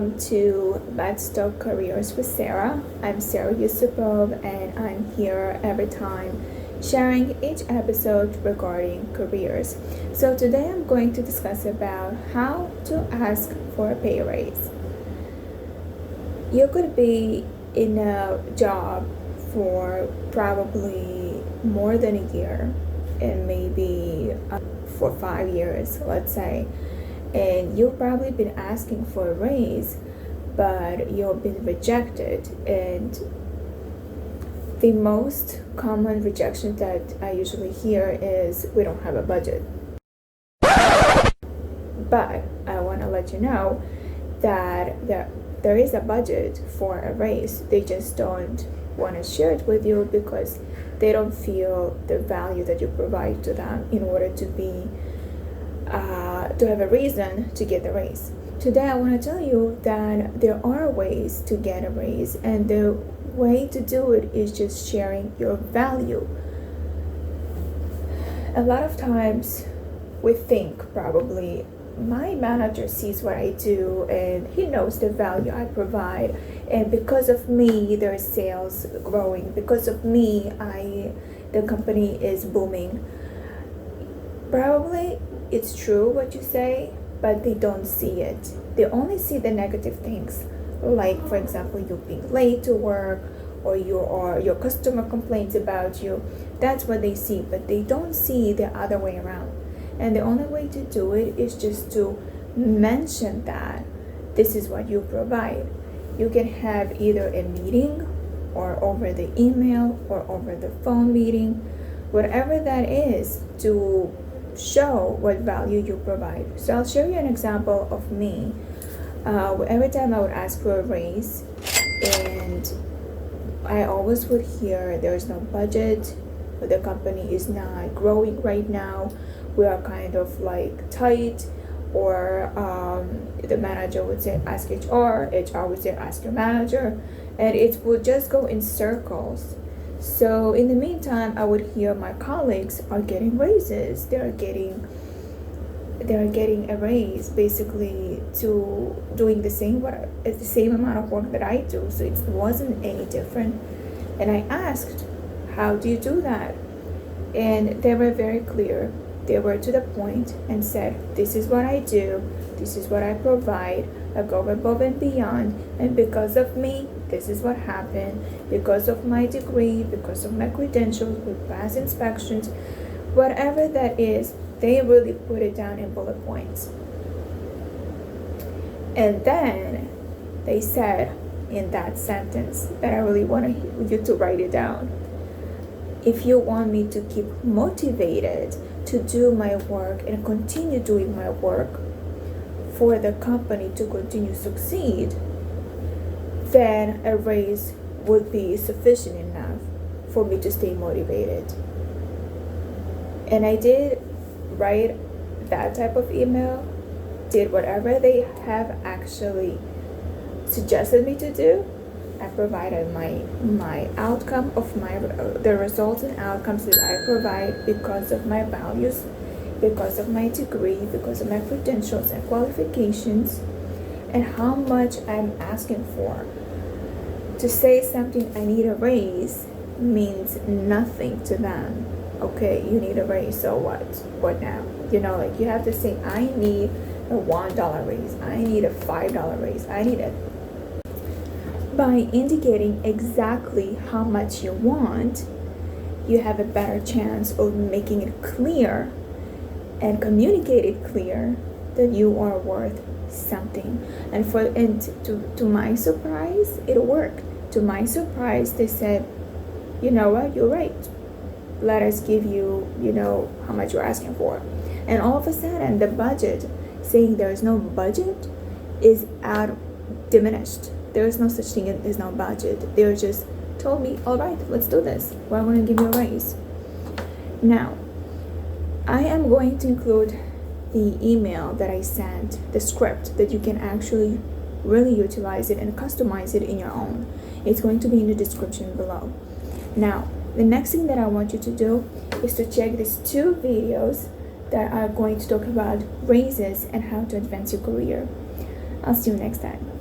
welcome to Let's Talk Careers with Sarah. I'm Sarah Yusupov, and I'm here every time sharing each episode regarding careers. So today I'm going to discuss about how to ask for a pay raise. You could be in a job for probably more than a year, and maybe for 5 years, let's say, and you've probably been asking for a raise, but you've been rejected. And the most common rejection that I usually hear is, we don't have a budget. But I want to let you know that there is a budget for a raise. They just don't want to share it with you because they don't feel the value that you provide to them in order to be to have a reason to get the raise. Today I want to tell you that there are ways to get a raise, and the way to do it is just sharing your value. A lot of times we think, probably, my manager sees what I do and he knows the value I provide, and because of me there is sales growing, because of me the company is booming. Probably it's true what you say, but they don't see it. They only see the negative things, like, for example, you being late to work, or your customer complains about you. That's what they see, but they don't see the other way around. And the only way to do it is just to mention that this is what you provide. You can have either a meeting, or over the email, or over the phone meeting, whatever that is, to show what value you provide. So I'll show you an example of me. Every time I would ask for a raise, and I always would hear there's no budget, the company is not growing right now, we are kind of like tight, or the manager would say ask HR would say ask your manager, and it would just go in circles. So in the meantime, I would hear my colleagues are getting raises. They're getting a raise, basically, to doing the same amount of work that I do. So it wasn't any different. And I asked, how do you do that? And they were very clear. They were to the point and said, this is what I do, this is what I provide, I go above and beyond, and because of me, this is what happened, because of my degree, because of my credentials, with past inspections, whatever that is, they really put it down in bullet points. And then they said in that sentence that I really want you to write it down. If you want me to keep motivated to do my work and continue doing my work for the company to continue succeed, then a raise would be sufficient enough for me to stay motivated. And I did write that type of email, did whatever they have actually suggested me to do. I provided my outcome of the results and outcomes that I provide because of my values, because of my degree, because of my credentials and qualifications, and how much I'm asking for. To say something, I need a raise, means nothing to them. Okay, you need a raise, so what? What now? You have to say, I need a $1 raise, I need a $5 raise, I need a... By indicating exactly how much you want, you have a better chance of making it clear and communicate it clear that you are worth something. And to my surprise, it worked. To my surprise, they said, you know what, you're right. Let us give you, how much you're asking for. And all of a sudden, the budget, saying there's no budget, is diminished. There is no such thing as no budget. They just told me, all right, let's do this. We're going to give you a raise. Now, I am going to include the email that I sent, the script, that you can actually really utilize it and customize it in your own. It's going to be in the description below. Now, the next thing that I want you to do is to check these 2 videos that are going to talk about raises and how to advance your career. I'll see you next time.